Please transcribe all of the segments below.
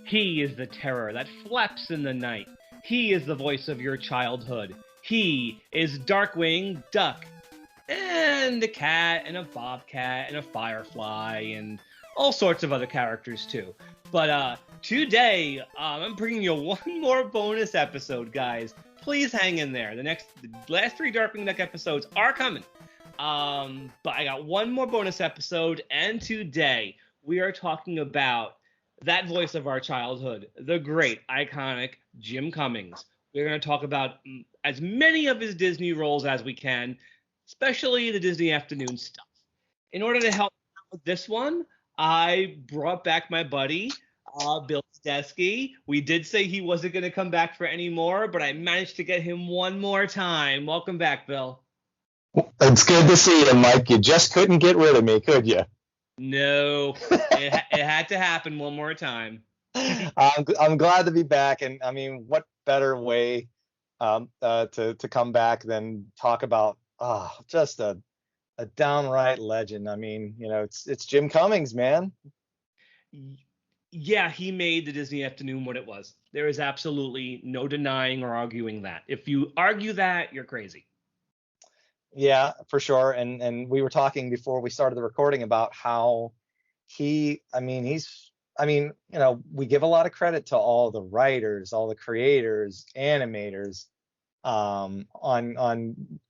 He is the terror that flaps in the night. He is the voice of your childhood. He is Darkwing, Duck, and a cat, and a bobcat, and a firefly, and all sorts of other characters too. But today, I'm bringing you one more bonus episode, guys. Please hang in there. The last 3 Darkwing Duck episodes are coming. But I got one more bonus episode, and today we are talking about that voice of our childhood, the great, iconic Jim Cummings. We're going to talk about as many of his Disney roles as we can, especially the Disney afternoon stuff. In order to help with this one, I brought back my buddy, Bill Yadesky. We did say he wasn't going to come back for any more, but I managed to get him one more time. Welcome back, Bill. It's good to see you, Mike. You just couldn't get rid of me, could you? No, it had to happen one more time. I'm glad to be back, and I mean, what better way to come back than talk about just a downright legend. I mean, you know, it's Jim Cummings, man. Yeah, he made the Disney afternoon what it was. There is absolutely no denying or arguing that. If you argue that, you're crazy. Yeah, for sure. And we were talking before we started the recording about how we give a lot of credit to all the writers, all the creators, animators, on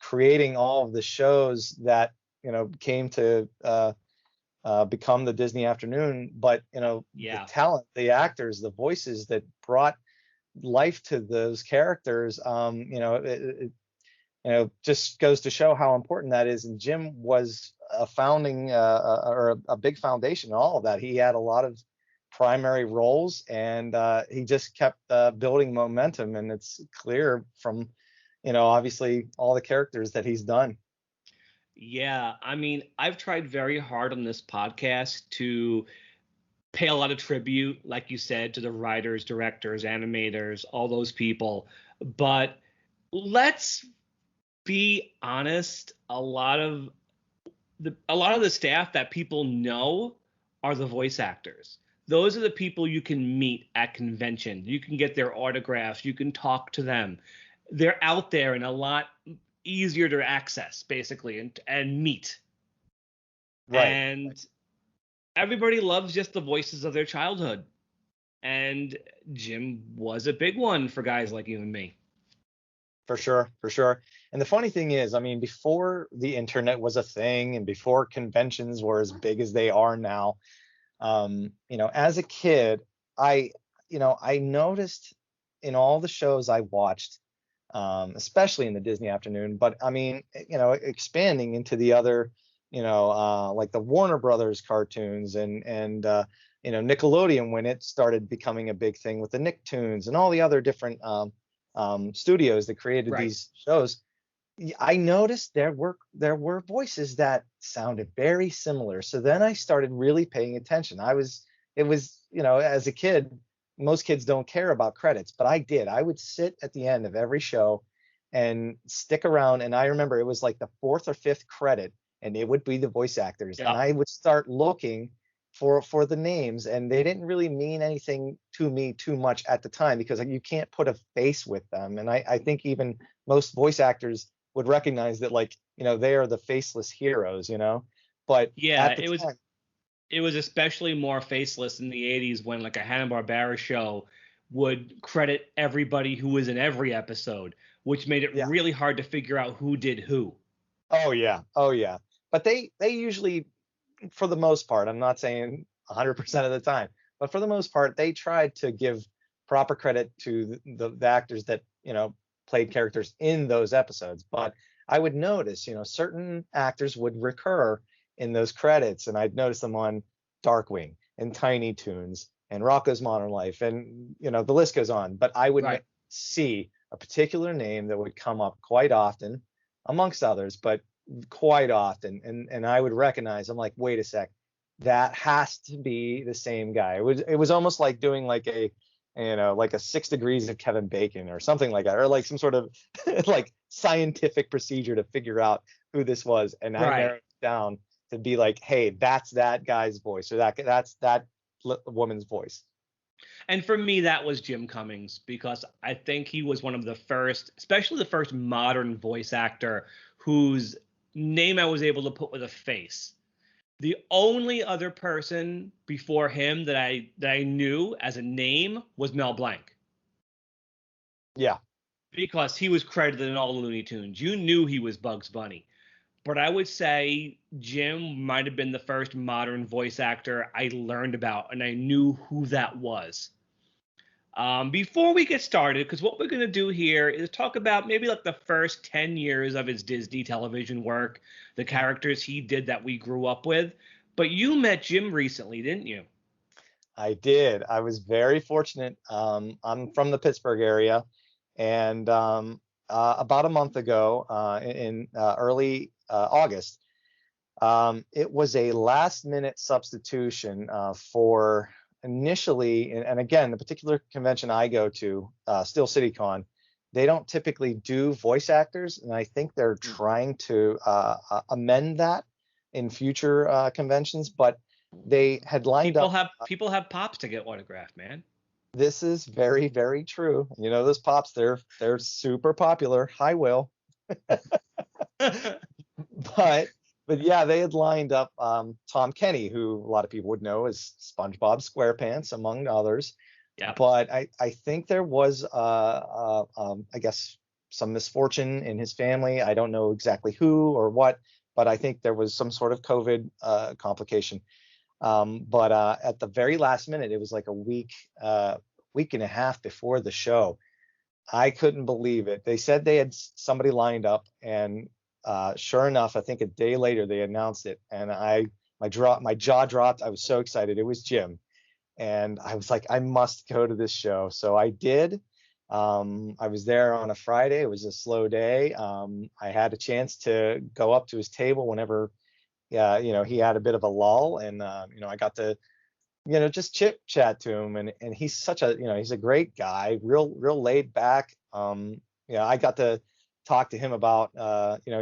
creating all of the shows that, you know, came to become the Disney afternoon. But, you know, the talent, the actors, the voices that brought life to those characters, just goes to show how important that is. And Jim was a founding or a big foundation in all of that. He had a lot of primary roles, and he just kept building momentum. And it's clear from, you know, obviously all the characters that he's done. Yeah, I mean, I've tried very hard on this podcast to pay a lot of tribute, like you said, to the writers, directors, animators, all those people. But let's be honest, a lot of the staff that people know are the voice actors. Those are the people you can meet at conventions. You can get their autographs. You can talk to them. They're out there and a lot easier to access, basically, and meet. Right. And everybody loves just the voices of their childhood. And Jim was a big one for guys like you and me. For sure. And the funny thing is, I mean, before the internet was a thing and before conventions were as big as they are now, as a kid, I noticed in all the shows I watched, especially in the Disney afternoon, but I mean, expanding into the other, like the Warner Brothers cartoons and Nickelodeon, when it started becoming a big thing with the Nicktoons and all the other different studios that created these shows, I noticed there were voices that sounded very similar. So then I started really paying attention. It was as a kid, most kids don't care about credits, but I did. I would sit at the end of every show and stick around. And I remember it was like the 4th or 5th credit, and it would be the voice actors. Yeah. And I would start looking for the names, and they didn't really mean anything to me too much at the time, because you can't put a face with them. And I think even most voice actors would recognize that, like, they are the faceless heroes, but yeah, it was especially more faceless in the 80s, when like a Hanna-Barbera show would credit everybody who was in every episode, which made it really hard to figure out who did who. Oh yeah. But they usually, for the most part, I'm not saying 100% of the time, but for the most part, they tried to give proper credit to the actors that, played characters in those episodes. But I would notice, certain actors would recur in those credits, and I'd notice them on Darkwing and Tiny Toons and Rocco's Modern Life, and the list goes on. But I would Right. see a particular name that would come up quite often, amongst others, but quite often, and I would recognize. I'm like, wait a sec, that has to be the same guy. It was almost like doing like a like a 6 degrees of Kevin Bacon or something like that, or like some sort of like scientific procedure to figure out who this was. And I Right. narrowed it down to be like, hey, that's that guy's voice, or that's that woman's voice. And for me, that was Jim Cummings, because I think he was one of the first, especially the first modern voice actor whose name I was able to put with a face. The only other person before him that I knew as a name was Mel Blanc, Yeah. because he was credited in all the Looney Tunes. You knew he was Bugs Bunny. But I would say Jim might have been the first modern voice actor I learned about, and I knew who that was. Before we get started, because what we're going to do here is talk about maybe like the first 10 years of his Disney television work, the characters he did that we grew up with. But you met Jim recently, didn't you? I did. I was very fortunate. I'm from the Pittsburgh area, and about a month ago, in early August, it was a last minute substitution for initially, and again, the particular convention I go to, Steel City Con, they don't typically do voice actors, and I think they're trying to amend that in future conventions, but they had lined People up. have people have pops to get autographed, man. This is very, very true. Those pops, they're super popular. Hi, Will. But but yeah, they had lined up Tom Kenny, who a lot of people would know as SpongeBob SquarePants, among others. Yeah. But I think there was I guess some misfortune in his family. I don't know exactly who or what, but I think there was some sort of COVID complication. But at the very last minute, it was like a week and a half before the show. I couldn't believe it. They said they had somebody lined up, and sure enough, I think a day later they announced it, and my jaw dropped. I was so excited. It was Jim, and I was like, I must go to this show. So I did. I was there on a Friday. It was a slow day. I had a chance to go up to his table whenever, yeah, he had a bit of a lull, and I got to just chit chat to him, and he's such a he's a great guy, real laid back. I got to talk to him about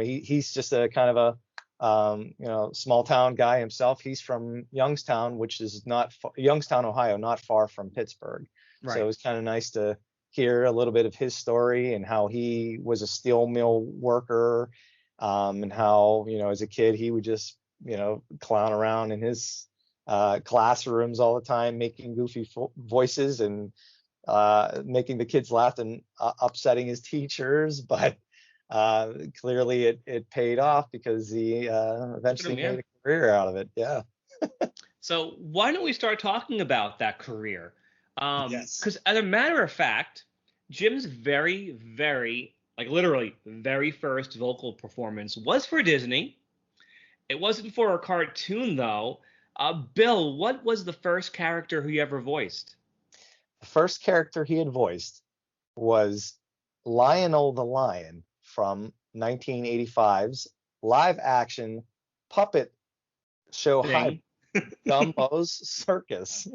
he's just a kind of a small town guy himself. He's from Youngstown, which is not Youngstown, Ohio, not far from Pittsburgh. So it Right. was kind of nice to hear a little bit of his story and how he was a steel mill worker, and how as a kid he would just clown around in his classrooms all the time, making goofy voices and making the kids laugh and upsetting his teachers. But clearly it paid off, because he eventually Yeah. made a career out of it. Yeah. So why don't we start talking about that career? Yes. Because as a matter of fact, Jim's very, very, like literally, very first vocal performance was for Disney. It wasn't for a cartoon though. Bill, what was the first character who you ever voiced? The first character he had voiced was Lionel the Lion from 1985's live action puppet show hybrid, Thing. Dumbo's Circus.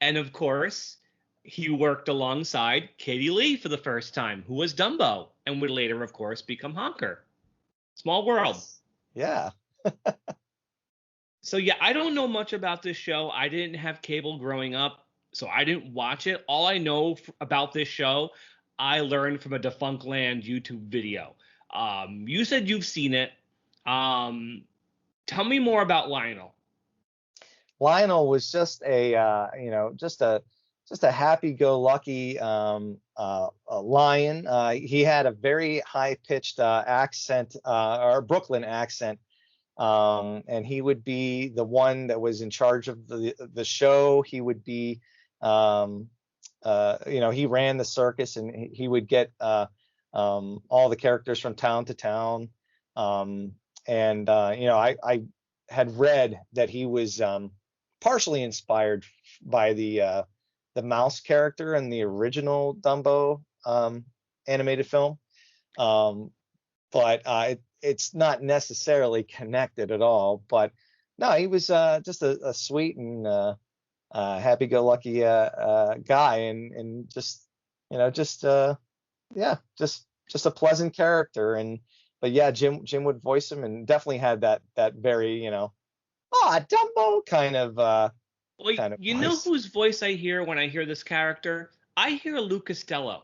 And of course, he worked alongside Katie Lee for the first time, who was Dumbo, and would later, of course, become Honker. Small world. Yeah. So yeah, I don't know much about this show. I didn't have cable growing up, so I didn't watch it. All I know about this show, I learned from a Defunct Land YouTube video. You said you've seen it. Um, Tell me more about Lionel. Lionel was just a happy-go-lucky a lion. He had a very high-pitched accent, or Brooklyn accent, and he would be the one that was in charge of the show. He would be, he ran the circus, and he would get all the characters from town to town. And I had read that he was partially inspired by the mouse character in the original Dumbo animated film. But it's not necessarily connected at all. But no, he was just a sweet and happy-go-lucky guy, and just yeah, just a pleasant character. But yeah, Jim would voice him, and definitely had that very Dumbo kind of Well, you know voice. whose voice I hear when I hear this character? I hear Lou Costello.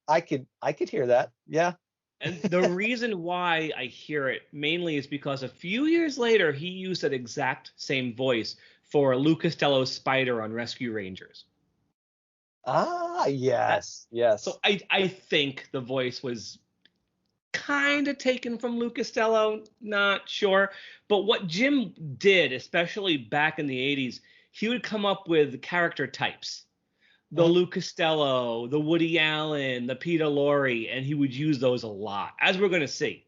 I could hear that. Yeah. And the reason why I hear it mainly is because a few years later, he used that exact same voice for Lou Costello's Spider on Rescue Rangers. Yes, yes. So I think the voice was kind of taken from Lou Costello, not sure. But what Jim did, especially back in the 80s, he would come up with character types. The Lou Costello, the Woody Allen, the Peter Lorre, and he would use those a lot, as we're going to see.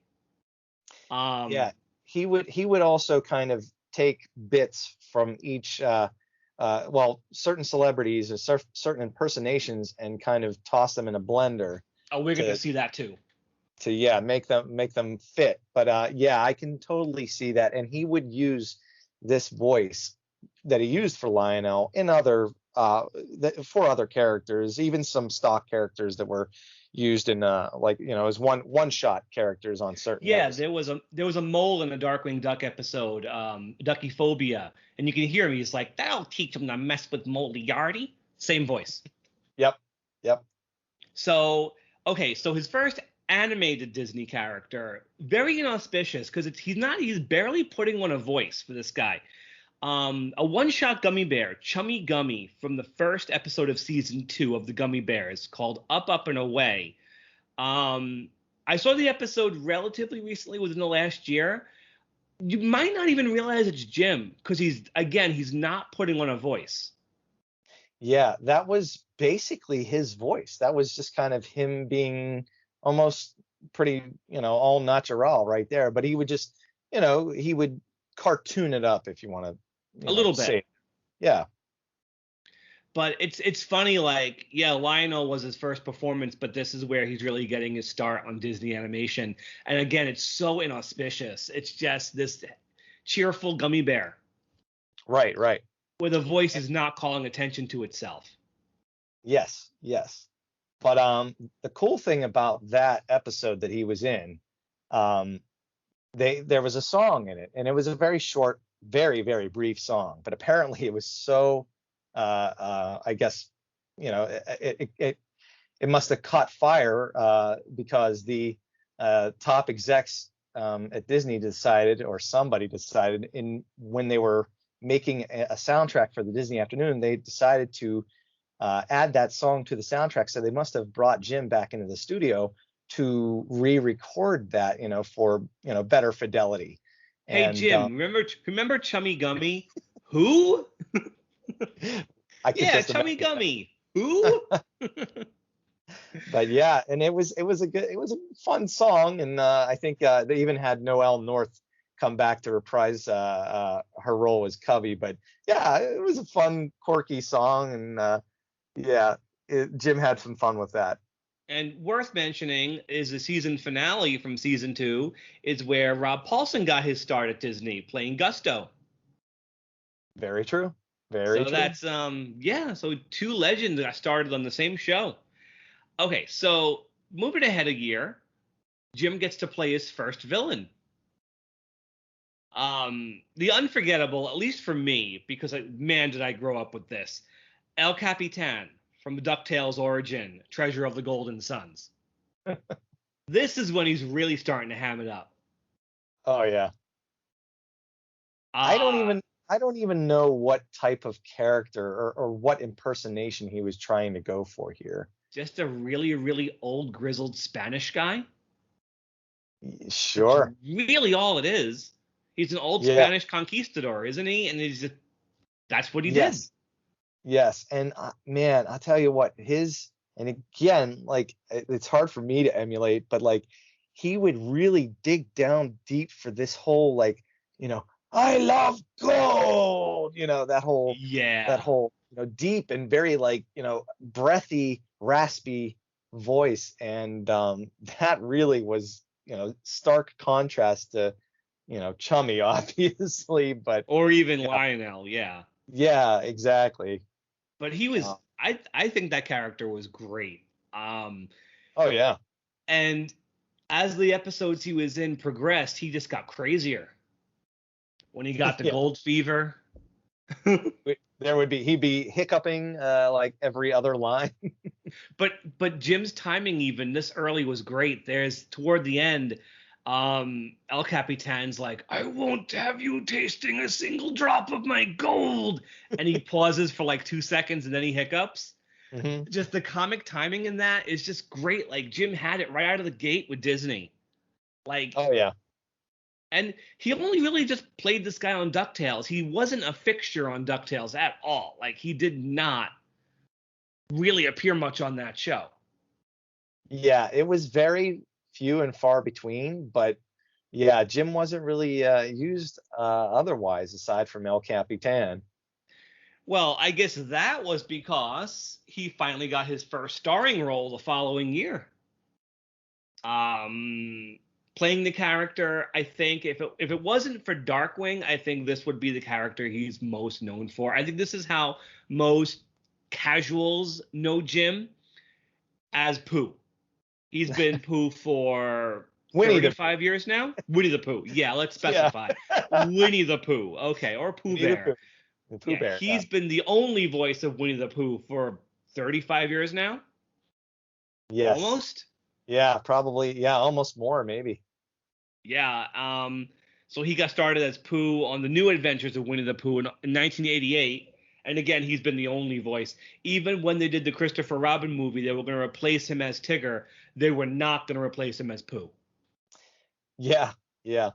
Yeah, he would also kind of take bits from each, certain celebrities or certain impersonations, and kind of toss them in a blender. Oh, we're going to see that too. To make them fit. But yeah, I can totally see that. And he would use this voice that he used for Lionel in other for other characters, even some stock characters that were used in as one shot characters on certain episodes. there was a mole in a Darkwing Duck episode, Ducky Phobia, and you can hear him. He's like, "That'll teach him to mess with Moriarty." Same voice. Yep. So his first animated Disney character, very inauspicious, because he's barely putting on a voice for this guy. A one-shot gummy bear, Chummy Gummy, from the first episode of season 2 of the Gummy Bears, called Up, Up, and Away. I saw the episode relatively recently, within the last year. You might not even realize it's Jim, because he's not putting on a voice. Yeah, that was basically his voice. That was just kind of him being almost pretty, all natural right there. But he would just, he would cartoon it up, if you want to. A little bit. Yeah. But it's funny, Lionel was his first performance, but this is where he's really getting his start on Disney animation. And again, it's so inauspicious. It's just this cheerful gummy bear. Right. Where the voice is not calling attention to itself. Yes. But the cool thing about that episode that he was in, there was a song in it, and it was a very short, very, very brief song. But apparently it was so, I guess, it must have caught fire because the top execs at Disney decided, or somebody decided, when they were making a soundtrack for the Disney Afternoon, they decided to add that song to the soundtrack. So they must have brought Jim back into the studio to re-record that, for better fidelity. Hey, Jim, remember Chummy Gummy? Who? Chummy Gummy. Who? But yeah, and it was a fun song, and I think they even had Noelle North come back to reprise her role as Cubby. But yeah, it was a fun, quirky song, and Jim had some fun with that. And worth mentioning is the season finale from season 2 is where Rob Paulsen got his start at Disney, playing Gusto. Very true. Very true. That's so 2 legends that started on the same show. Okay, so moving ahead a year, Jim gets to play his first villain. The unforgettable, at least for me, because man, did I grow up with this, El Capitan from the Ducktales origin, Treasure of the Golden Sons. This is when he's really starting to ham it up. Oh yeah. I don't even know what type of character or what impersonation he was trying to go for here. Just a really, really old, grizzled Spanish guy? Sure. That's really all it is. He's an old Spanish conquistador, isn't he? And that's what he did. Yes. And man, I'll tell you what, and again, it's hard for me to emulate, but he would really dig down deep for this whole, I love gold. That Yeah. whole, deep and very like, breathy, raspy voice. And that really was, stark contrast to, Chummy, obviously. But Or even yeah, Lionel, yeah. yeah, exactly. But he was Uh, I think that character was great. oh yeah. And as the episodes he was in progressed, he just got crazier. When he got the Yeah. gold fever. He'd be hiccuping like every other line. But Jim's timing even this early was great. There's toward the end, El Capitan's like, I won't have you tasting a single drop of my gold. And he pauses for like 2 seconds and then he hiccups. Hmm. Just the comic timing in that is just great. Like Jim had it right out of the gate with Disney. Like, Oh yeah. and he only really just played this guy on Ducktales. He wasn't a fixture on Ducktales at all. Like he did not really appear much on that show. Yeah, it was very few and far between, but yeah, Jim wasn't really used otherwise aside from El Capitan. Well, I guess that was because he finally got his first starring role the following year. Um, Playing the character, I think if it wasn't for Darkwing, I think this would be the character he's most known for. I think this is how most casuals know Jim as Pooh. He's been Pooh for Winnie the 35 years now. Winnie the Pooh. Yeah, let's Yeah. specify. Winnie the Pooh. Okay, or Pooh Winnie the Bear. Pooh. The Pooh Yeah, Bear. Yeah. he's been the only voice of Winnie the Pooh for 35 years now. Yes. Almost. Yeah, probably. Yeah, almost more maybe. Yeah. So he got started as Pooh on the New Adventures of Winnie the Pooh in 1988. And again, he's been the only voice. Even when they did the Christopher Robin movie, they were going to replace him as Tigger. They were not going to replace him as Pooh. Yeah. Yeah.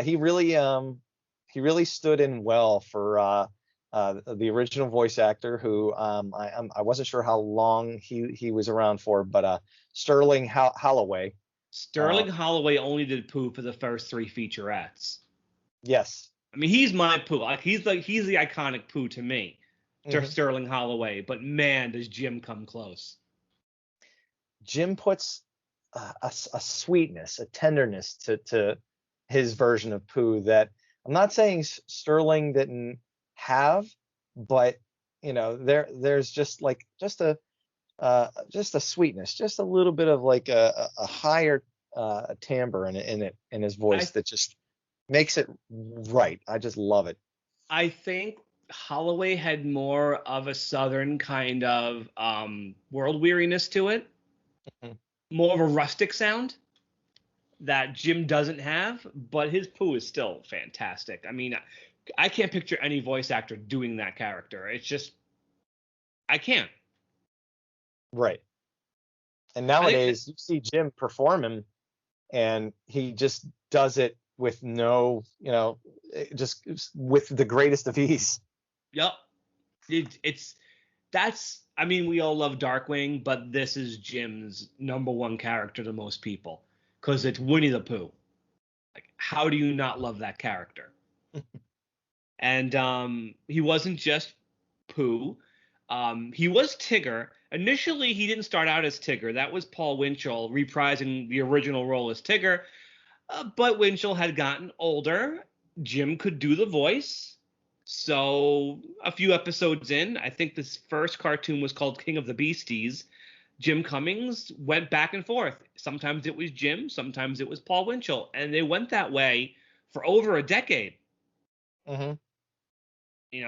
He really stood in well for the original voice actor who I wasn't sure how long he was around for, but Sterling Holloway. Sterling Holloway only did Pooh for the first three featurettes. Yes. I mean, he's my Pooh. Like he's the iconic Pooh to me, Hmm. Sterling Holloway. But man, does Jim come close. Jim puts a sweetness, a tenderness to his version of Pooh that I'm not saying Sterling didn't have, but there's just a sweetness, just a little bit of like a higher timbre in his voice I that just makes it right. I just love it. I think Holloway had more of a southern kind of world weariness to it, Mhm. more of a rustic sound that Jim doesn't have. But his Pooh is still fantastic. I mean, I can't picture any voice actor doing that character. It's just I can't. Right. And I think nowadays you see Jim perform him and he just does it with no, just with the greatest of ease. yep. It's that's I mean we all love Darkwing, but this is Jim's number one character to most people because it's Winnie the Pooh. Like, how do you not love that character? And he wasn't just Pooh. He was Tigger. Initially, he didn't start out as Tigger. That was Paul Winchell reprising the original role as Tigger. But Winchell had gotten older. Jim could do the voice. So a few episodes in, I think this first cartoon was called King of the Beasties. Jim Cummings went back and forth. Sometimes it was Jim, sometimes it was Paul Winchell, and they went that way for over a decade. Hmm.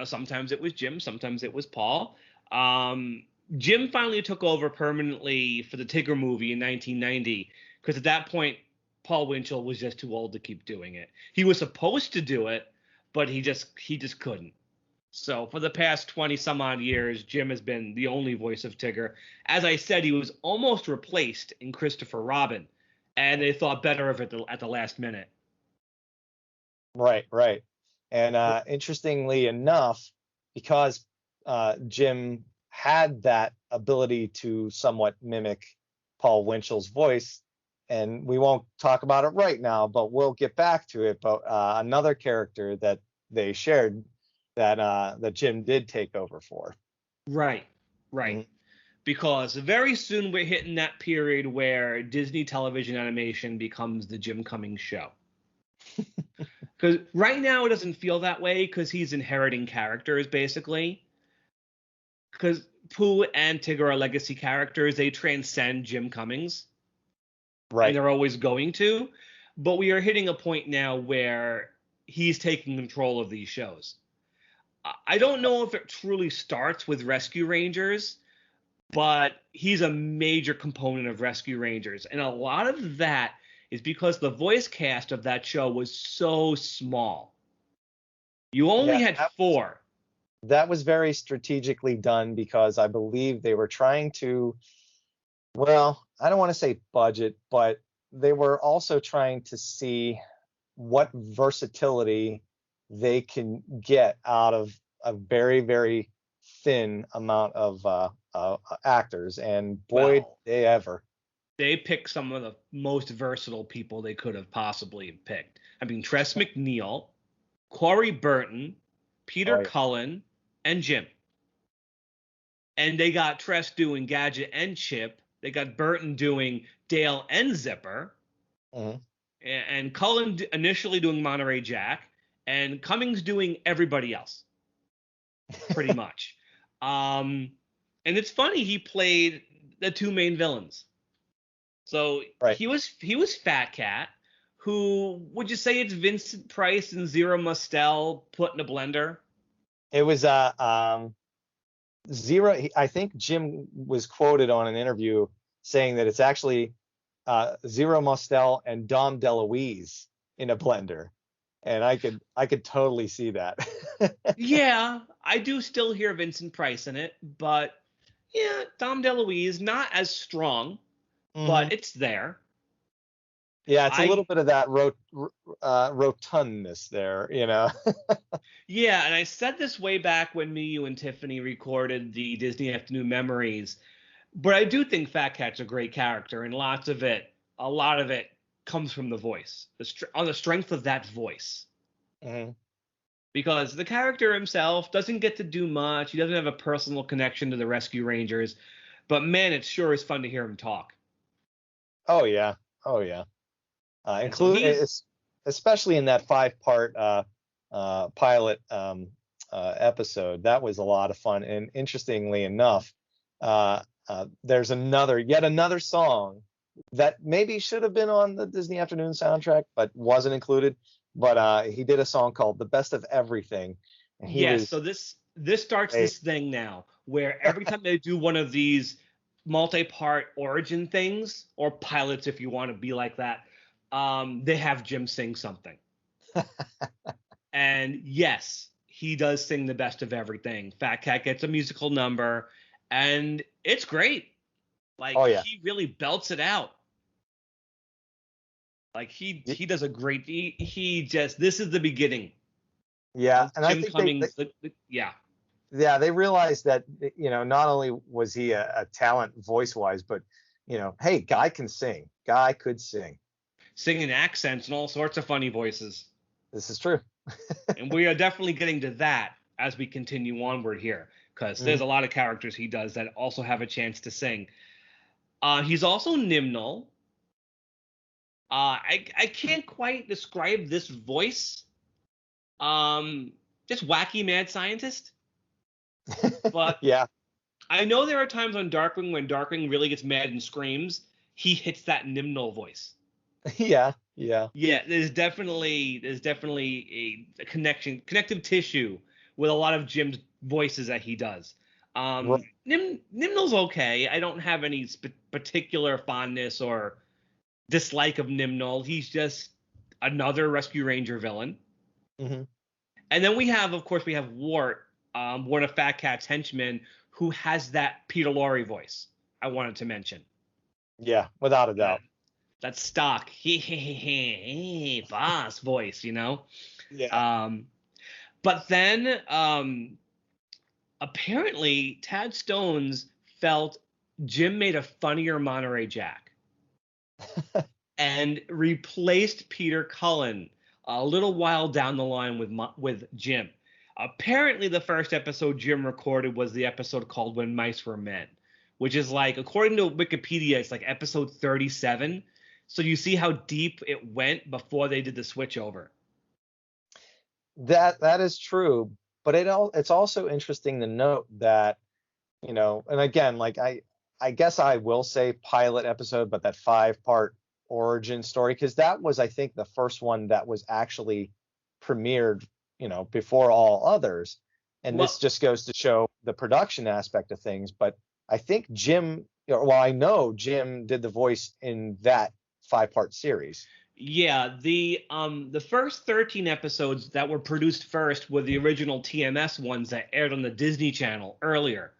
Sometimes it was Jim, sometimes it was Paul. Um, Jim finally took over permanently for the Tigger movie in 1990 because at that point Paul Winchell was just too old to keep doing it. He was supposed to do it, but he just couldn't. So for the past 20 some odd years, Jim has been the only voice of Tigger. As I said, he was almost replaced in Christopher Robin, and they thought better of it at the last minute. Right, right. And interestingly enough, because Jim had that ability to somewhat mimic Paul Winchell's voice, and we won't talk about it right now, but we'll get back to it. But another character that they shared that Jim did take over for. Right. Mhm. Because very soon we're hitting that period where Disney television animation becomes the Jim Cummings show. Because right now it doesn't feel that way because he's inheriting characters basically. Because Pooh and Tigger are legacy characters, they transcend Jim Cummings, and Right. they're always going to. But we are hitting a point now where he's taking control of these shows. I don't know if it truly starts with Rescue Rangers, but he's a major component of Rescue Rangers. And a lot of that is because the voice cast of that show was so small. You only Yeah, had four. that was very strategically done because I believe they were trying to, well, I don't want to say budget, but they were also trying to see what versatility they can get out of a very, very thin amount of actors. And boy, Well, they ever. they picked some of the most versatile people they could have possibly picked. I mean, Tress MacNeille, Corey Burton, Peter Oh, yeah. Cullen, and Jim. And they got Tress doing Gadget and Chip. They got Burton doing Dale and Zipper. Mhm. And Cullen initially doing Monterey Jack. And Cummings doing everybody else, pretty much. And it's funny, he played the two main villains. So Right. he was Fat Cat, who would you say it's Vincent Price and Zero Mostel put in a blender? It was Zero. I think Jim was quoted on an interview saying that it's actually Zero Mostel and Dom DeLuise in a blender, and I could totally see that. Yeah, I do still hear Vincent Price in it, but yeah, Dom DeLuise not as strong, Mhm. but it's there. Yeah, it's a little I bit of that rotundness there, you know. Yeah, and I said this way back when me, you, and Tiffany recorded the Disney Afternoon Memories, but I do think Fat Cat's a great character, and a lot of it comes from the voice, on the strength of that voice. Mhm. Because the character himself doesn't get to do much. He doesn't have a personal connection to the Rescue Rangers, but man, it sure is fun to hear him talk. Oh yeah, oh yeah. And so he's Especially in that 5-part pilot episode. That was a lot of fun. And interestingly enough, there's yet another song that maybe should have been on the Disney Afternoon soundtrack, but wasn't included. But he did a song called "The Best of Everything," and he yes. was So this starts a this thing now where every time they do one of these multi-part origin things or pilots, if you want to be like that, they have Jim sing something. And yes, he does sing the best of everything. Fat Cat gets a musical number, and it's great. Like oh yeah, he really belts it out. Like he does a great. He just this is the beginning yeah, of and I Jim think Cummings. Yeah, they realized that not only was he a talent voice wise, but hey, guy can sing, guy could sing. singing accents and all sorts of funny voices. This is true. And we are definitely getting to that as we continue onward here, because there's Mhm. a lot of characters he does that also have a chance to sing. He's also Nimnal. I can't quite describe this voice. Just wacky mad scientist. But Yeah, I know there are times on Darkwing when Darkwing really gets mad and screams. He hits that Nimnal voice. yeah, yeah. Yeah, there's definitely a connective tissue with a lot of Jim's voices that he does. Right. Nimnal's okay. I don't have any particular fondness or dislike of Nimnal. He's just another Rescue Ranger villain. Hmm. And then of course, we have Wart, one of Fat Cat's henchmen, who has that Peter Lorre voice. I wanted to mention Yeah, without a that doubt. that stock he boss voice, you know. Yeah. Um, but then apparently Tad Stones felt Jim made a funnier Monterey Jack. and replaced Peter Cullen a little while down the line with Jim. Apparently, the first episode Jim recorded was the episode called When Mice Were Men, which is like, according to Wikipedia, it's like episode 37. So you see how deep it went before they did the switch over. That is true, but it's also interesting to note that, and again, like I guess I will say pilot episode, but that 5-part origin story, because that was, I think, the first one that was actually premiered, before all others. And this just goes to show the production aspect of things. But I think I know Jim did the voice in that 5-part series. Yeah, the first 13 episodes that were produced first were the original TMS ones that aired on the Disney Channel earlier.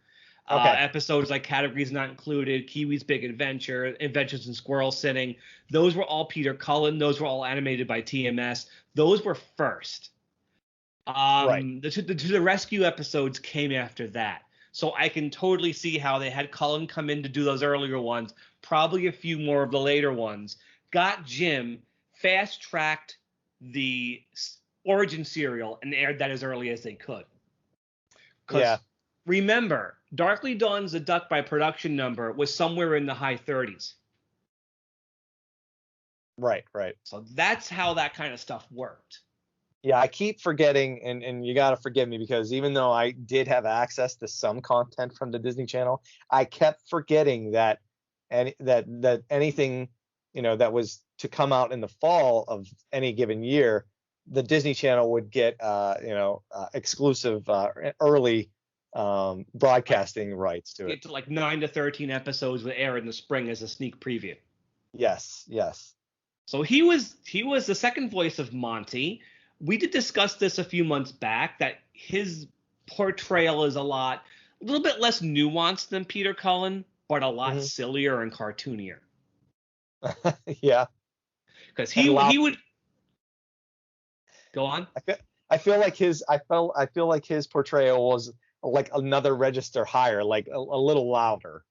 Okay. Episodes like Categories Not Included, Kiwi's Big Adventure, Adventures in Squirrel Sitting, those were all Peter Cullen. Those were all animated by TMS. Those were first. Right. The rescue episodes came after that. So I can totally see how they had Cullen come in to do those earlier ones, probably a few more of the later ones, got Jim, fast-tracked the origin serial, and aired that as early as they could. Yeah. Remember, Darkly Dawns the Duck by production number was somewhere in the high 30s. Right. So that's how that kind of stuff worked. Yeah, I keep forgetting, and you got to forgive me, because even though I did have access to some content from the Disney Channel, I kept forgetting that anything, that was to come out in the fall of any given year, the Disney Channel would get, exclusive early broadcasting rights to it. Get to like 9 to 13 episodes would air in the spring as a sneak preview. Yes. So he was the second voice of Monty. We did discuss this a few months back, that his portrayal is a little bit less nuanced than Peter Cullen, but a lot sillier and cartoonier. Yeah. Because he would go on. I feel like his portrayal was like another register higher, like a little louder.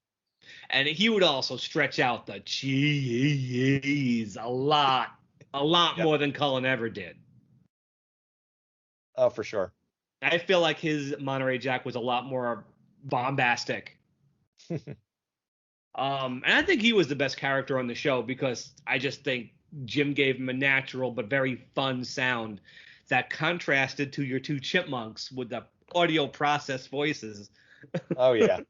And he would also stretch out the cheese a lot more than Cullen ever did. Oh, for sure. I feel like his Monterey Jack was a lot more bombastic. And I think he was the best character on the show, because I just think Jim gave him a natural but very fun sound that contrasted to your two chipmunks with the audio processed voices. Oh yeah.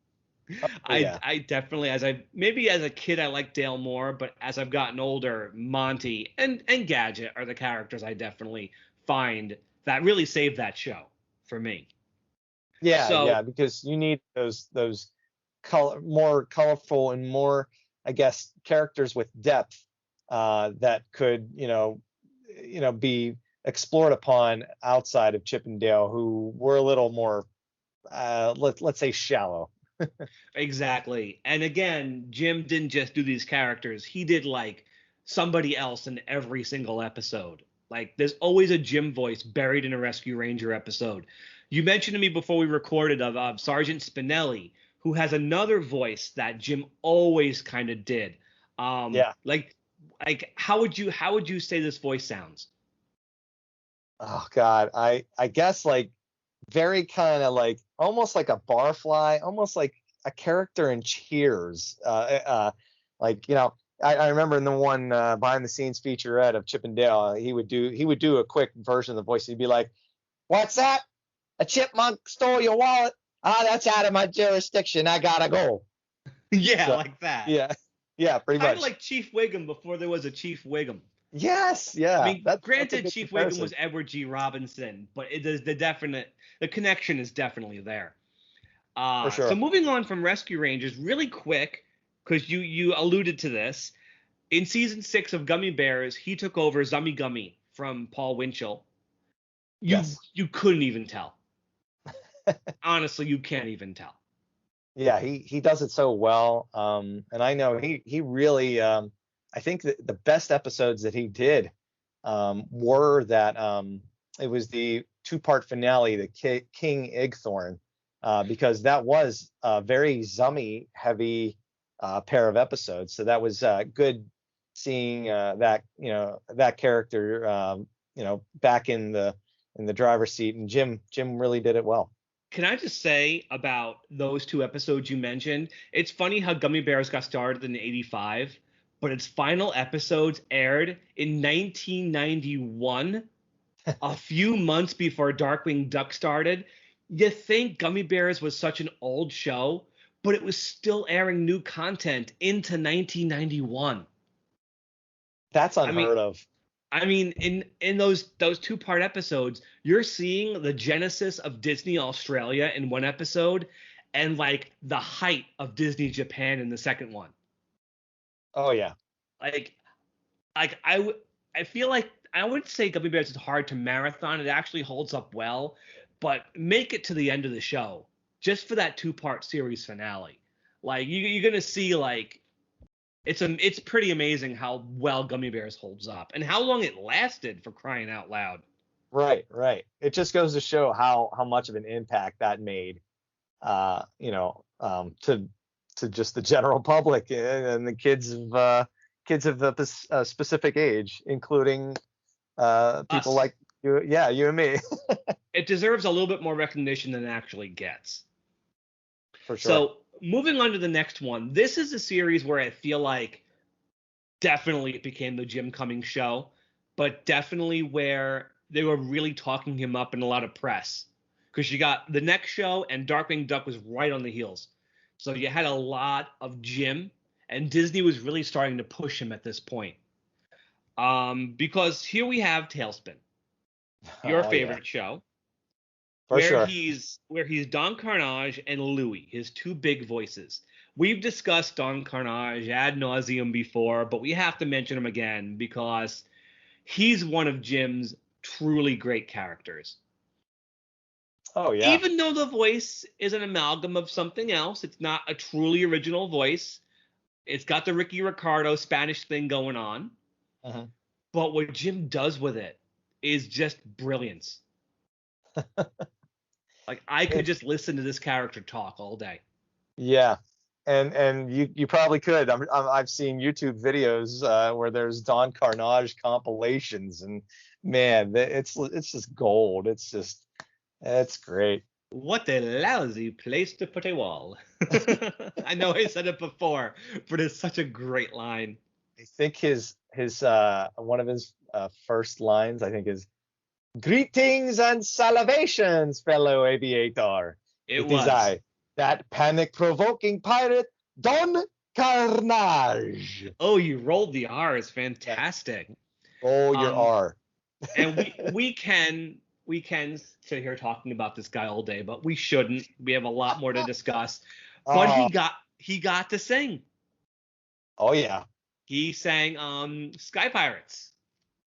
I definitely, maybe as a kid I liked Dale more, but as I've gotten older, Monty and Gadget are the characters I definitely find that really saved that show for me. Yeah, because you need those more colorful and more, I guess, characters with depth that could, be explored upon outside of Chip and Dale, who were a little more, let's say, shallow. Exactly. And again, Jim didn't just do these characters. He did like somebody else in every single episode. Like, there's always a Jim voice buried in a Rescue Ranger episode. You mentioned to me before we recorded of Sergeant Spinelli, who has another voice that Jim always kind of did. Yeah. Like how would you say this voice sounds? Oh God, I guess like very kind of like almost like a barfly, almost like a character in Cheers. I remember in the one behind the scenes featurette of Chip and Dale, he would do a quick version of the voice. He'd be like, "What's that? A chipmunk stole your wallet? That's out of my jurisdiction. I gotta go." Yeah, so, like that. Yeah, pretty much. Kind of like Chief Wiggum before there was a Chief Wiggum. Yes, yeah. I mean, granted, Chief Wiggum was Edward G. Robinson, but the connection is definitely there. For sure. So moving on from Rescue Rangers, really quick, because you alluded to this, in season 6 of Gummy Bears, he took over Zummy Gummy from Paul Winchell. You couldn't even tell. Honestly, you can't even tell. Yeah, he does it so well. And I know he really, I think that the best episodes that he did were that it was the 2-part finale, the King Igthorn, because that was a very Zummy heavy pair of episodes. So that was good seeing that character back in the driver's seat, and Jim really did it well. Can I just say about those two episodes you mentioned? It's funny how Gummy Bears got started in '85, but its final episodes aired in 1991, a few months before Darkwing Duck started. You think Gummy Bears was such an old show, but it was still airing new content into 1991. That's unheard of. I mean, in those two-part episodes, you're seeing the genesis of Disney Australia in one episode, and like the height of Disney Japan in the second one. Oh yeah. Like I feel like I wouldn't say Gummy Bears is hard to marathon. It actually holds up well, but make it to the end of the show just for that two-part series finale. Like you're gonna see like it's pretty amazing how well Gummy Bears holds up and how long it lasted, for crying out loud. Right. It just goes to show how much of an impact that made, to just the general public and the kids of the specific age, including people Us. like you, you and me. It deserves a little bit more recognition than it actually gets. For sure. So moving on to the next one. This is a series where I feel like definitely it became the Jim Cummings show, but definitely where they were really talking him up in a lot of press. Because you got the next show and Darkwing Duck was right on the heels. So you had a lot of Jim, and Disney was really starting to push him at this point. Because here we have Tailspin, your favorite show. For sure. Where he's Don Karnage and Louie, his two big voices. We've discussed Don Karnage ad nauseum before, but we have to mention him again because he's one of Jim's truly great characters. Oh yeah. Even though the voice is an amalgam of something else, it's not a truly original voice. It's got the Ricky Ricardo Spanish thing going on. Uh-huh. But what Jim does with it is just brilliance. Like I could just listen to this character talk all day. Yeah, and you probably could. I've seen YouTube videos where there's Don Karnage compilations, and man, it's just gold. It's great. What a lousy place to put a wall. I know I said it before, but it's such a great line. I think his one of his first lines, I think, is "Greetings and salutations, fellow aviator. It is I, that panic-provoking pirate, Don Karnage." Oh, you rolled the R. It's fantastic. Roll your R. And we can sit here talking about this guy all day, but we shouldn't. We have a lot more to discuss. But he got to sing. Oh yeah. He sang Sky Pirates.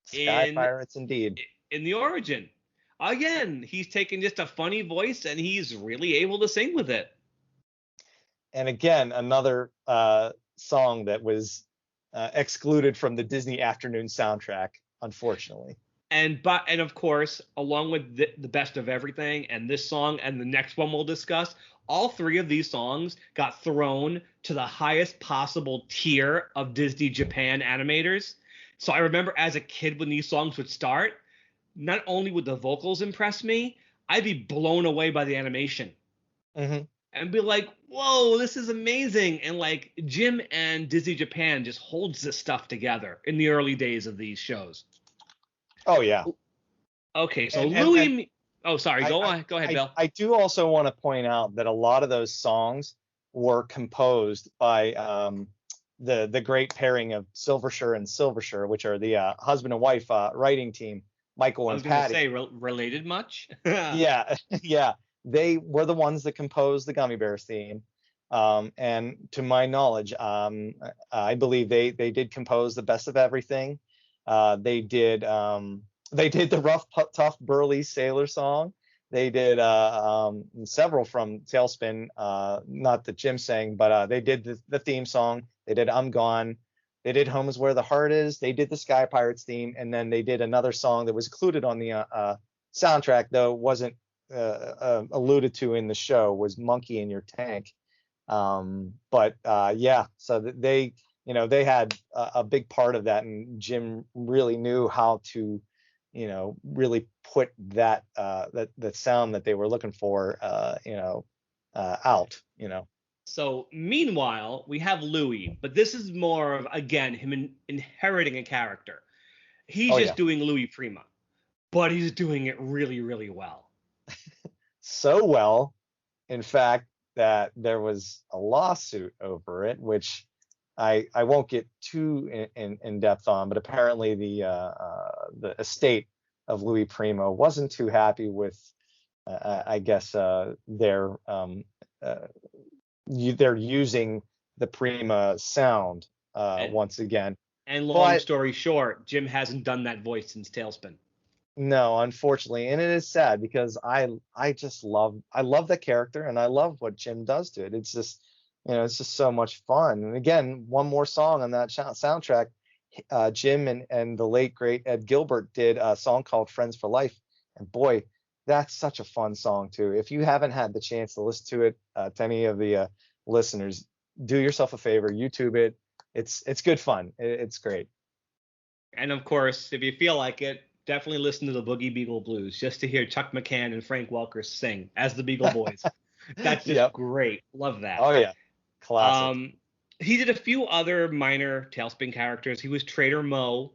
Sky Pirates indeed. In the origin. Again, he's taken just a funny voice and he's really able to sing with it. And again, another song that was excluded from the Disney Afternoon soundtrack, unfortunately. And of course, along with the best of everything and this song and the next one we'll discuss, all three of these songs got thrown to the highest possible tier of Disney Japan animators. So I remember as a kid when these songs would start, not only would the vocals impress me, I'd be blown away by the animation. Mm-hmm. And be like, whoa, this is amazing. And like Jim and Disney Japan just holds this stuff together in the early days of these shows. Oh, yeah. Okay, so Louis... Oh, sorry. Go ahead, Bill. I do also want to point out that a lot of those songs were composed by the great pairing of Silvershire and Silvershire, which are the husband and wife writing team, Michael and Patty. I was going to say, related much? Yeah. They were the ones that composed the Gummy Bears theme. And to my knowledge, I believe they did compose the Best of Everything. They did the Rough, Tough, Burly Sailor song. They did several from Tailspin, not that Jim sang, but they did the theme song. They did I'm Gone. They did Home is Where the Heart Is. They did the Sky Pirates theme. And then they did another song that was included on the soundtrack, though wasn't alluded to in the show, was Monkey in Your Tank. So they they had a big part of that, and Jim really knew how to, really put that that sound that they were looking for, out. So meanwhile, we have Louis, but this is more of, again, him inheriting a character. He's Oh just yeah, doing Louis Prima, but he's doing it really, really well. so well, in fact, that there was a lawsuit over it, which I won't get too in depth on, but apparently the estate of Louis Prima wasn't too happy with, I guess, they're using the Prima sound And once again. and long But story short, Jim hasn't done that voice since Tailspin. no, unfortunately, and it is sad because I love the character, and I love what Jim does to it. It's just, it's just so much fun. And again, one more song on that soundtrack. Jim and the late great Ed Gilbert did a song called "Friends for Life," and boy, that's such a fun song too. If you haven't had the chance to listen to it, to any of the listeners, do yourself a favor, YouTube it. It's good fun. It's great. And of course, if you feel like it, definitely listen to the Boogie Beagle Blues just to hear Chuck McCann and Frank Welker sing as the Beagle Boys. That's just Yep. great. Love that. Oh yeah, classic. He did a few other minor Tailspin characters. He was Trader Mo.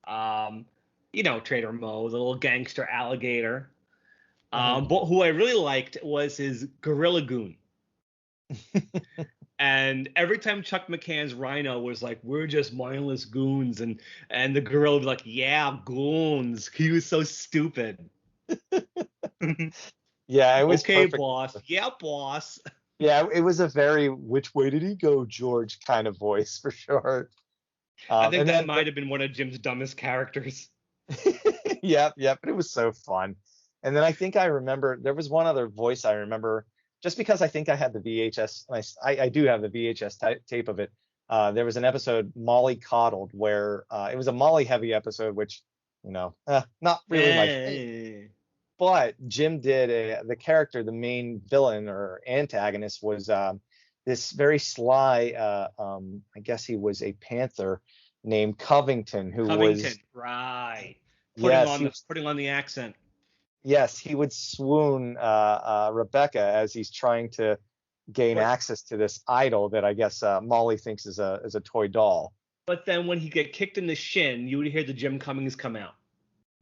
Trader Mo, the little gangster alligator. But who I really liked was his Gorilla Goon. And every time Chuck McCann's Rhino was like, "We're just mindless goons," and the gorilla would be like, "Yeah, goons." He was so stupid. Yeah, it was Okay, perfect. boss. Yeah, boss. Yeah, it was a very "which way did he go, George" kind of voice for sure. I think And that then, might have been one of Jim's dumbest characters. yep, but it was so fun. And then I think I remember there was one other voice I remember, just because I think I had the VHS, and I do have the VHS tape of it. There was an episode, Molly Coddled, where it was a Molly heavy episode, which, not really my thing. Eh. But Jim did the character, the main villain or antagonist was this very sly, I guess he was a panther named Covington, who Covington, was, right. yes, he was, Putting on the accent. yes, he would swoon Rebecca as he's trying to gain But access to this idol that I guess Molly thinks is a toy doll. but then when he get kicked in the shin, you would hear the Jim Cummings come out.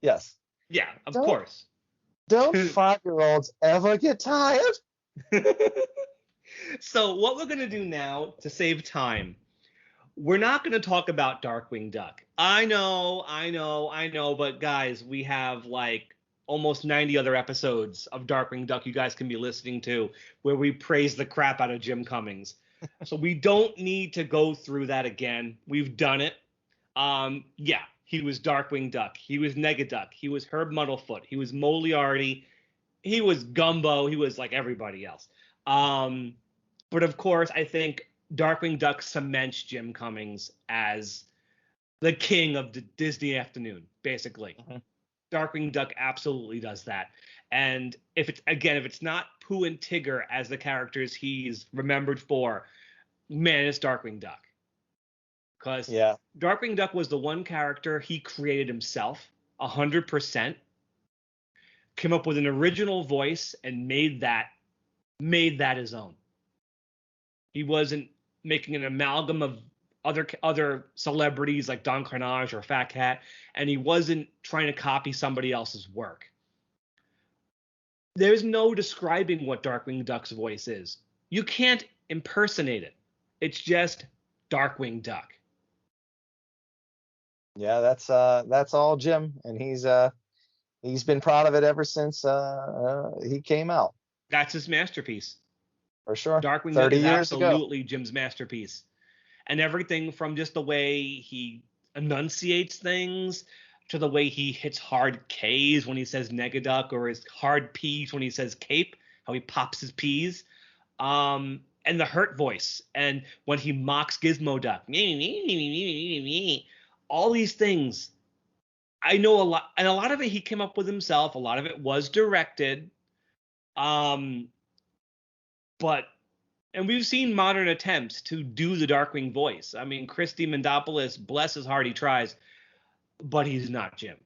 Yes. Yeah, of Don't course. don't 5-year-olds ever get tired? So what we're gonna do now to save time, we're not gonna talk about Darkwing Duck. I know, but guys, we have like almost 90 other episodes of Darkwing Duck you guys can be listening to where we praise the crap out of Jim Cummings. So we don't need to go through that again. We've done it. Yeah, he was Darkwing Duck. He was Negaduck. He was Herb Muddlefoot. He was Moriarty. He was Gumbo. He was like everybody else. But of course, I think Darkwing Duck cements Jim Cummings as the king of the Disney afternoon, basically. Mhm. Darkwing Duck absolutely does that. And if it's not Pooh and Tigger as the characters he's remembered for, man, it's Darkwing Duck. Because Yeah. Darkwing Duck was the one character he created himself, 100%, came up with an original voice and made that his own. He wasn't making an amalgam of other celebrities like Don Karnage or Fat Cat, and he wasn't trying to copy somebody else's work. There's no describing what Darkwing Duck's voice is. You can't impersonate it. It's just Darkwing Duck. Yeah, that's all Jim, and he's been proud of it ever since he came out, That's his masterpiece. for sure. Darkwing Duck 30 is years ago. absolutely Jim's masterpiece. And everything from just the way he enunciates things to the way he hits hard K's when he says Negaduck, or his hard P's when he says cape, how he pops his P's. And the hurt voice, and when he mocks Gizmo Duck. All these things. I know a lot, and a lot of it he came up with himself. A lot of it was directed. But And we've seen modern attempts to do the Darkwing voice. I mean, Christy Mendopoulos, bless his heart, he tries, but he's not Jim.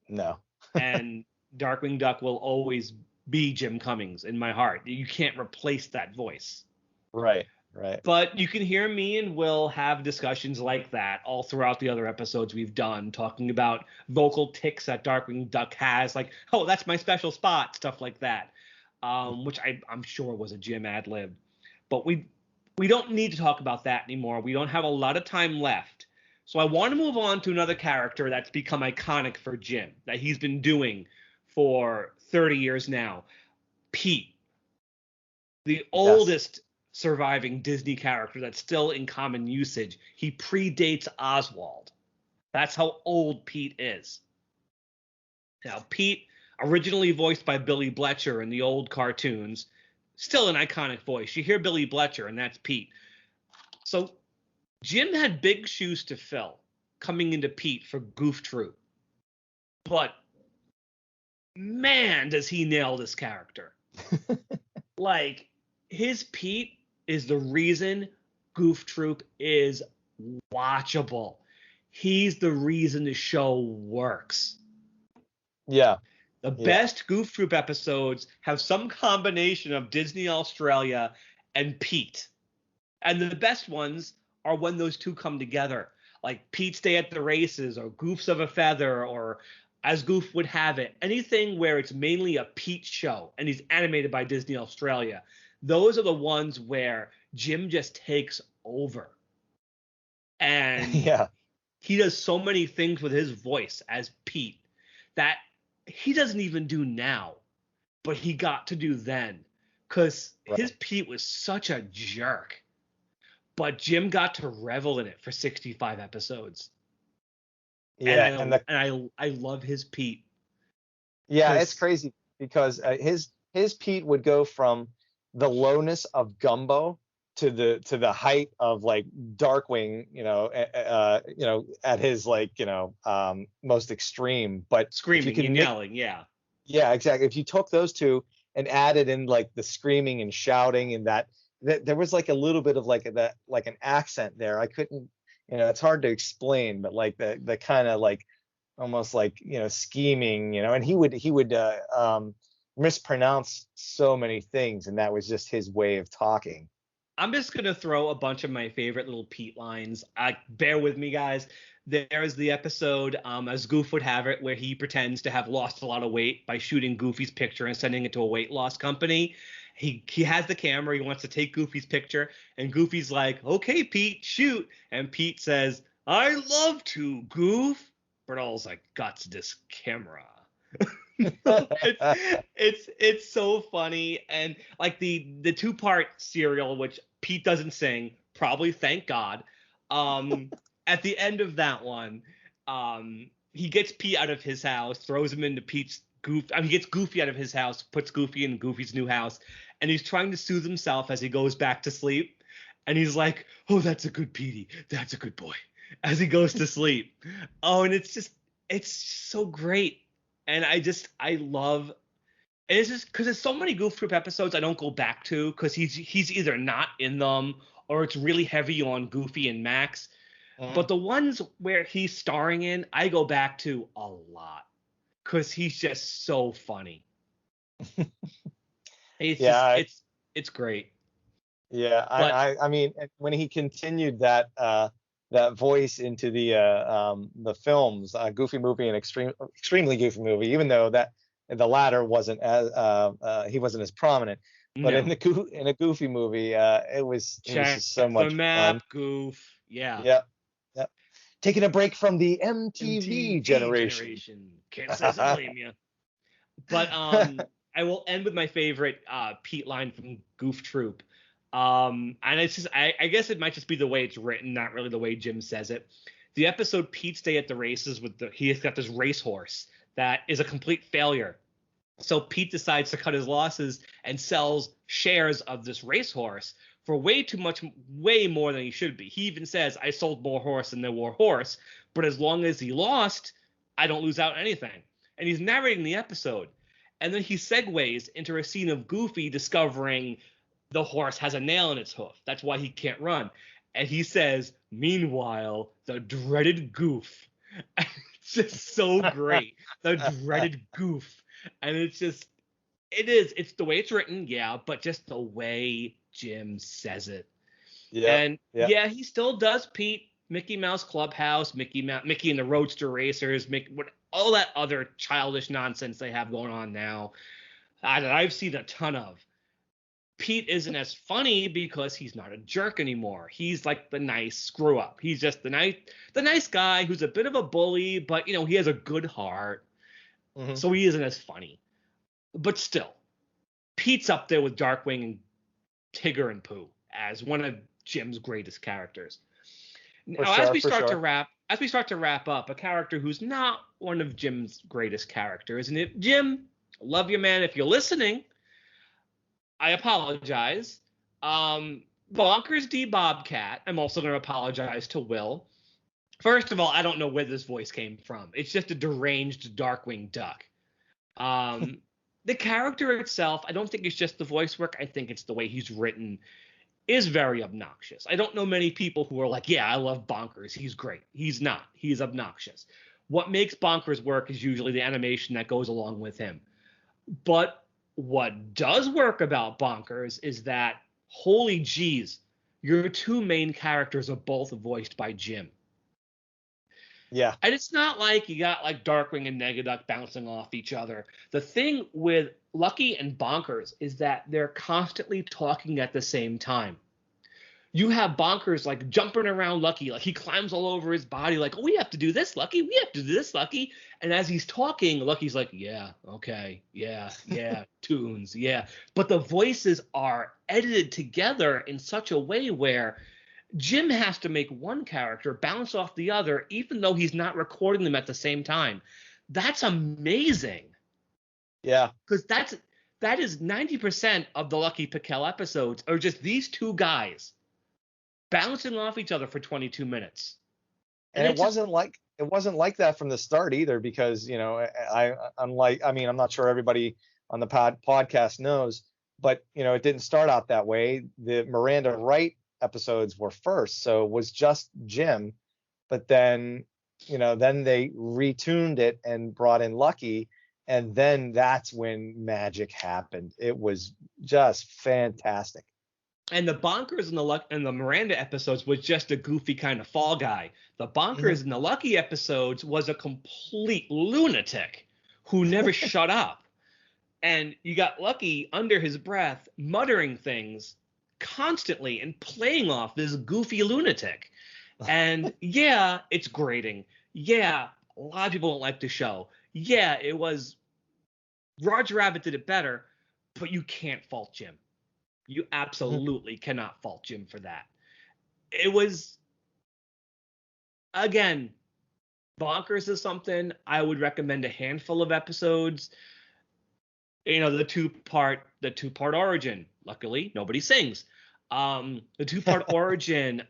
No. And Darkwing Duck will always be Jim Cummings in my heart. You can't replace that voice. Right. Right. But you can hear me and Will have discussions like that all throughout the other episodes we've done, talking about vocal tics that Darkwing Duck has, like, oh, that's my special spot, stuff like that, which I'm sure was a Jim ad lib. But we don't need to talk about that anymore. We don't have a lot of time left. So I want to move on to another character that's become iconic for Jim, that he's been doing for 30 years now. Pete, the oldest surviving Disney character that's still in common usage. He predates Oswald. That's how old Pete is. Now, Pete, originally voiced by Billy Bletcher in the old cartoons, still an iconic voice. You hear Billy Bletcher, and that's Pete. So Jim had big shoes to fill coming into Pete for Goof Troop. But man, does he nail this character. Like, his Pete is the reason Goof Troop is watchable. He's the reason the show works. Yeah. The best Goof Troop episodes have some combination of Disney Australia and Pete. And the best ones are when those two come together. Like Pete's Day at the Races, or Goofs of a Feather, or As Goof Would Have It. Anything where it's mainly a Pete show and he's animated by Disney Australia. Those are the ones where Jim just takes over. And he does so many things with his voice as Pete that he doesn't even do now, but he got to do then. Because his Pete was such a jerk. But Jim got to revel in it for 65 episodes. Yeah, and I love his Pete. Yeah, it's crazy because his Pete would go from the lowness of Gumbo to the height of like Darkwing, at his most extreme. But screaming and yelling, yeah, exactly. If you took those two and added in like the screaming and shouting, and that there was like a little bit of like an accent there. I couldn't, it's hard to explain, but like the kind of like almost like scheming, and he would mispronounce so many things, and that was just his way of talking. I'm just gonna throw a bunch of my favorite little Pete lines. Bear with me, guys. There is the episode, As Goof Would Have It, where he pretends to have lost a lot of weight by shooting Goofy's picture and sending it to a weight loss company. He has the camera. He wants to take Goofy's picture, and Goofy's like, "Okay, Pete, shoot." And Pete says, "I love to, Goof." But all's like, "Got this camera." it's so funny. And like the 2-part serial, which Pete doesn't sing, probably thank God. At the end of that one, he gets Pete out of his house, throws him into Pete's he gets Goofy out of his house, puts Goofy in Goofy's new house, and he's trying to soothe himself as he goes back to sleep. And he's like, "Oh, that's a good Petey. That's a good boy," as he goes to sleep. Oh, and it's so great. And I love, and it's just because there's so many Goof Troop episodes I don't go back to because he's either not in them or it's really heavy on Goofy and Max. But the ones where he's starring in, I go back to a lot because he's just so funny. It's great. Yeah, I mean, when he continued that voice into the films, Goofy Movie and Extremely Goofy Movie, even though that the latter wasn't as he wasn't as prominent, but in a Goofy Movie, it was just so much fun. Goof, yeah. Yep. Taking a break from the MTV generation. Can't say I blame you. But I will end with my favorite Pete line from Goof Troop. And it's just, I guess it might just be the way it's written, not really the way Jim says it. The episode Pete's Day at the Races he's got this racehorse that is a complete failure. So Pete decides to cut his losses and sells shares of this racehorse for way more than he should be. He even says, "I sold more horse than there were horse, but as long as he lost, I don't lose out anything." And he's narrating the episode. And then he segues into a scene of Goofy discovering the horse has a nail in its hoof. That's why he can't run. And he says, meanwhile, the dreaded goof. It's just so great. The dreaded goof. And it's the way it's written, yeah, but just the way Jim says it. Yeah. And Yeah. yeah, he still does Pete, Mickey Mouse Clubhouse, Mickey and the Roadster Racers, all that other childish nonsense they have going on now that I've seen a ton of. Pete isn't as funny because he's not a jerk anymore. He's like the nice screw up. He's just the nice guy who's a bit of a bully, but he has a good heart. Mm-hmm. So he isn't as funny. But still, Pete's up there with Darkwing and Tigger and Pooh as one of Jim's greatest characters. Now, as we start to wrap up, a character who's not one of Jim's greatest characters, and Jim, love you, man. If you're listening, I apologize. Bonkers D. Bobcat. I'm also going to apologize to Will. First of all, I don't know where this voice came from. It's just a deranged Darkwing duck. The character itself, I don't think it's just the voice work. I think it's the way he's written is very obnoxious. I don't know many people who are like, yeah, I love Bonkers. He's great. He's not. He's obnoxious. What makes Bonkers work is usually the animation that goes along with him. But what does work about Bonkers is that, holy geez, your two main characters are both voiced by Jim. Yeah. And it's not like you got like Darkwing and Negaduck bouncing off each other. The thing with Lucky and Bonkers is that they're constantly talking at the same time. You have Bonkers like jumping around Lucky, like he climbs all over his body, like, oh, we have to do this, Lucky. We have to do this, Lucky. And as he's talking, Lucky's like, yeah, okay, yeah, tunes, yeah. But the voices are edited together in such a way where Jim has to make one character bounce off the other, even though he's not recording them at the same time. That's amazing. Yeah. Because that is 90% of the Lucky Pickell episodes are just these two guys bouncing off each other for 22 minutes. And it wasn't like that from the start either, because I'm not sure everybody on the podcast knows, but it didn't start out that way. The Miranda Wright episodes were first, so it was just Jim, but then they retuned it and brought in Lucky, and then that's when magic happened. It was just fantastic. And the Bonkers and the Miranda episodes was just a goofy kind of fall guy. The Bonkers and the Lucky episodes was a complete lunatic who never shut up. And you got Lucky under his breath muttering things constantly and playing off this goofy lunatic. And yeah, it's grating. Yeah, a lot of people don't like the show. Yeah, it was Roger Rabbit did it better, but you can't fault Jim. You absolutely cannot fault Jim for that. It was, again, Bonkers is something I would recommend a handful of episodes. The two-part origin. Luckily, nobody sings. The two-part origin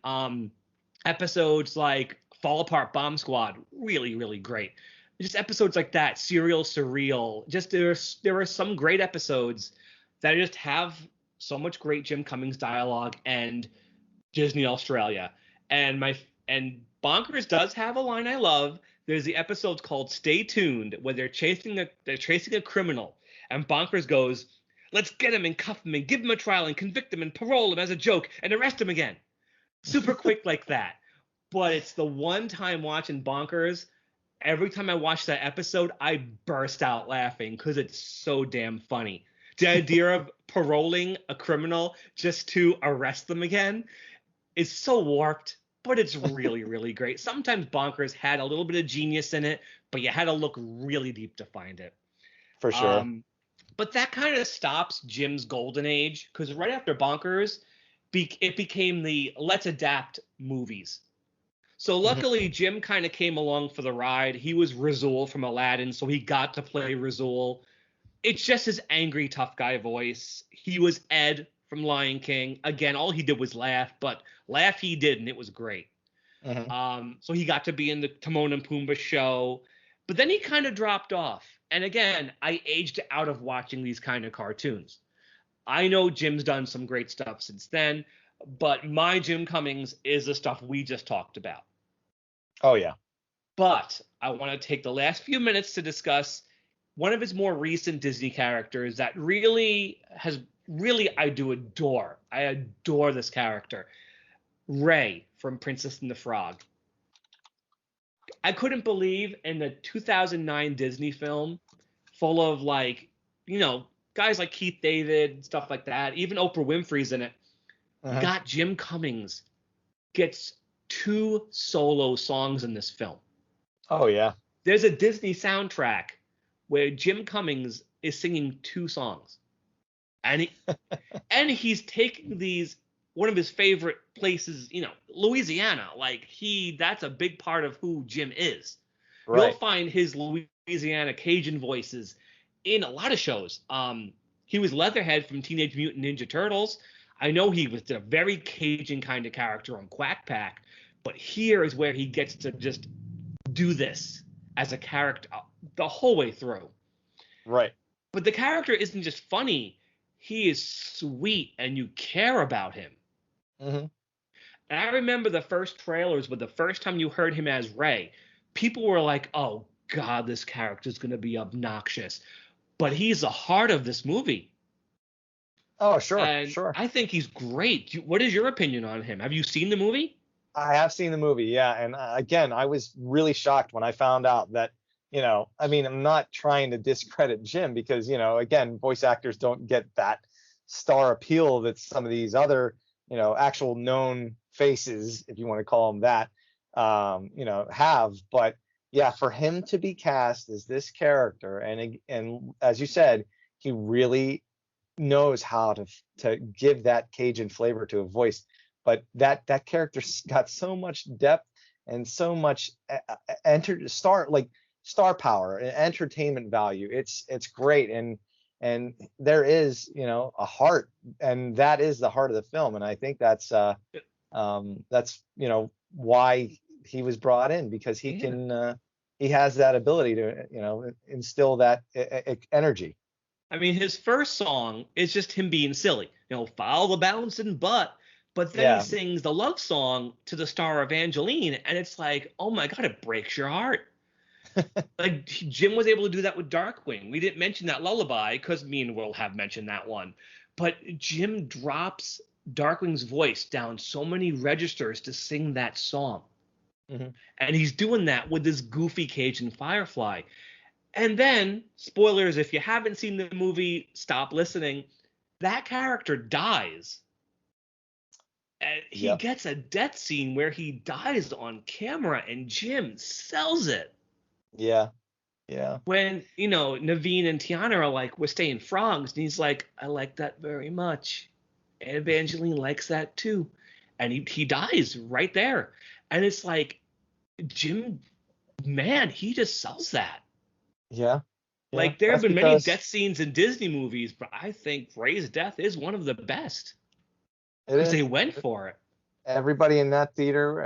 episodes like Fall Apart Bomb Squad, really, really great. Just episodes like that, Serial Surreal. Just there are some great episodes that just have so much great Jim Cummings dialogue and Disney Australia. And Bonkers does have a line I love. There's the episode called Stay Tuned, where they're chasing a criminal, and Bonkers goes, let's get him and cuff him and give him a trial and convict him and parole him as a joke and arrest him again. Super quick like that. But it's the one time watching Bonkers, every time I watch that episode, I burst out laughing because it's so damn funny. The idea of paroling a criminal just to arrest them again is so warped, but it's really, really great. Sometimes Bonkers had a little bit of genius in it, but you had to look really deep to find it. For sure. But that kind of stops Jim's golden age, because right after Bonkers, it became the let's adapt movies. So luckily, Jim kind of came along for the ride. He was Razul from Aladdin, so he got to play Razul. It's just his angry, tough guy voice. He was Ed from Lion King. Again, all he did was laugh, but laugh he did, and it was great. So he got to be in the Timon and Pumbaa show. But then he kind of dropped off. And again, I aged out of watching these kind of cartoons. I know Jim's done some great stuff since then, but my Jim Cummings is the stuff we just talked about. Oh yeah. But I want to take the last few minutes to discuss one of his more recent Disney characters that I do adore. I adore this character. Ray from Princess and the Frog. I couldn't believe in the 2009 Disney film full of guys like Keith David, stuff like that. Even Oprah Winfrey's in it. You got Jim Cummings gets 2 solo songs in this film. Oh yeah. There's a Disney soundtrack where Jim Cummings is singing 2 songs. And he's taking one of his favorite places, Louisiana. That's a big part of who Jim is. Right. You'll find his Louisiana Cajun voices in a lot of shows. He was Leatherhead from Teenage Mutant Ninja Turtles. I know he was a very Cajun kind of character on Quack Pack, but here is where he gets to just do this as a character the whole way through. Right. But the character isn't just funny. He is sweet, and you care about him. Mm-hmm. And I remember the first trailers, but the first time you heard him as Ray, people were like, oh, God, this character is going to be obnoxious. But he's the heart of this movie. Oh, sure, and sure. I think he's great. What is your opinion on him? Have you seen the movie? I have seen the movie, yeah. And again, I was really shocked when I found out that, I'm not trying to discredit Jim because, again, voice actors don't get that star appeal that some of these other, actual known faces, if you want to call them that, have. But yeah, for him to be cast as this character, and as you said, he really knows how to give that Cajun flavor to a voice. But that character's got so much depth and so much star power and entertainment value. It's great, and there is a heart, and that is the heart of the film. And I think that's why he was brought in, because he can he has that ability to instill that energy. I mean, his first song is just him being silly, follow the bouncing butt. But then he sings the love song to the star Evangeline, and it's like, oh my God, it breaks your heart. Jim was able to do that with Darkwing. We didn't mention that lullaby because me and Will have mentioned that one. But Jim drops Darkwing's voice down so many registers to sing that song. Mm-hmm. And he's doing that with this goofy Cajun Firefly. And then, spoilers, if you haven't seen the movie, stop listening. That character dies. And he gets a death scene where he dies on camera, and Jim sells it. Yeah. When, Naveen and Tiana are like, we're staying frogs. And he's like, I like that very much. And Evangeline likes that too. And he dies right there. And it's like, Jim, man, he just sells that. Yeah. There have been many death scenes in Disney movies, but I think Ray's death is one of the best. Because they went for it. Everybody in that theater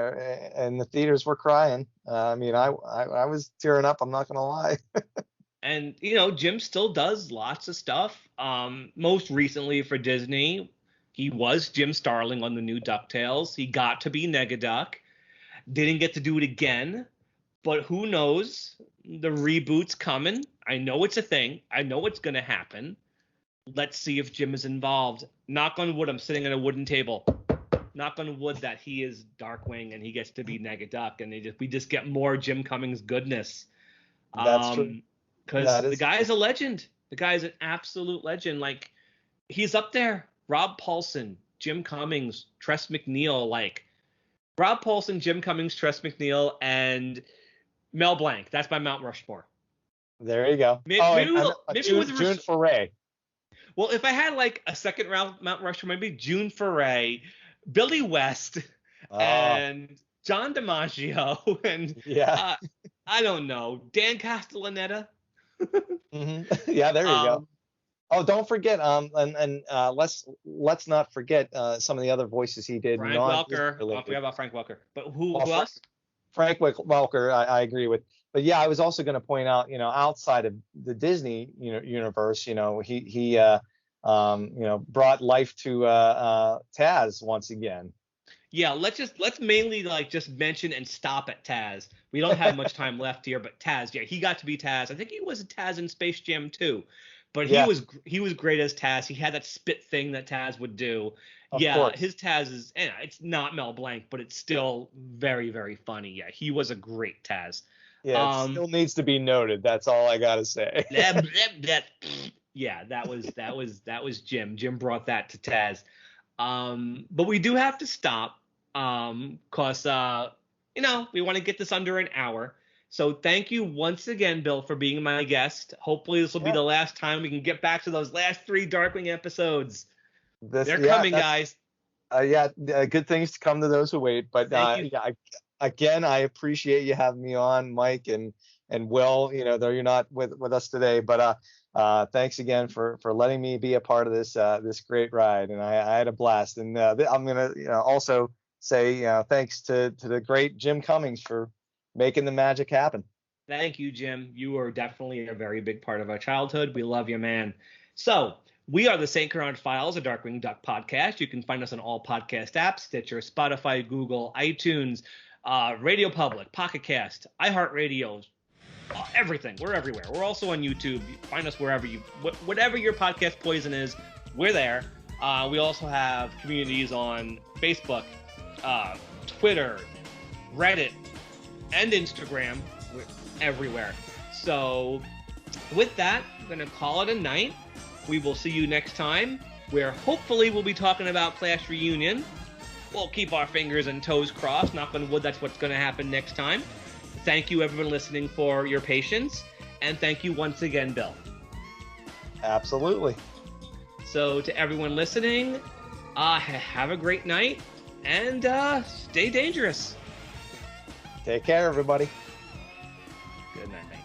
and the theaters were crying. I was tearing up. I'm not going to lie. And, Jim still does lots of stuff. Most recently for Disney, he was Jim Starling on the new Ducktales. He got to be Negaduck. Didn't get to do it again. But who knows? The reboot's coming. I know it's a thing. I know it's going to happen. Let's see if Jim is involved. Knock on wood, I'm sitting at a wooden table. Knock on wood that he is Darkwing and he gets to be Negaduck, and we just get more Jim Cummings goodness. That's true. Because the guy is a legend. The guy is an absolute legend. He's up there. Rob Paulson, Jim Cummings, Tress MacNeille. Rob Paulson, Jim Cummings, Tress MacNeille, and Mel Blanc. That's my Mount Rushmore. There you go. June Foray. Well, if I had a second round Mount Rushmore, maybe June Foray, Billy West, and John DiMaggio, and I don't know, Dan Castellaneta. Mm-hmm. Yeah, there you go. Oh, don't forget, let's not forget some of the other voices he did. Frank Welker. I forgot about Frank Welker. But who else? Frank Welker, I agree with. But yeah, I was also going to point out, outside of the Disney, universe, he brought life to Taz once again. Yeah, let's mainly like just mention and stop at Taz. We don't have much time left here, but Taz, yeah, he got to be Taz. I think he was a Taz in Space Jam too, but Yeah. he was great as Taz. He had that spit thing that Taz would do. Of Yeah, course. his Taz is, it's not Mel Blanc, but it's still very, very funny. Yeah, he was a great Taz. Yeah, it still needs to be noted. That's all I gotta say. Yeah, that was Jim. Jim brought that to Taz. But we do have to stop. Cause we want to get this under an hour. So thank you once again, Bill, for being my guest. Hopefully this will be the last time we can get back to those last 3 Darkwing episodes. They're coming, guys. Good things to come to those who wait. But again, I appreciate you having me on, Mike and Will. Though you're not with us today, but thanks again for letting me be a part of this great ride, and I had a blast. And I'm gonna also say thanks to the great Jim Cummings for making the magic happen. Thank you, Jim. You are definitely a very big part of our childhood. We love you, man. So we are the St Canard Files, a Darkwing Duck podcast. You can find us on all podcast apps: Stitcher, Spotify, Google, iTunes, Radio Public, Pocket Cast, iHeartRadio, everything. We're everywhere. We're also on YouTube. Find us wherever whatever your podcast poison is, we're there. We also have communities on Facebook, Twitter, Reddit, and Instagram. We're everywhere. So with that, I'm going to call it a night. We will see you next time, where hopefully we'll be talking about Clash Reunion. We'll keep our fingers and toes crossed. Knock on wood, that's what's going to happen next time. Thank you, everyone listening, for your patience. And thank you once again, Bill. Absolutely. So to everyone listening, have a great night. And stay dangerous. Take care, everybody. Good night.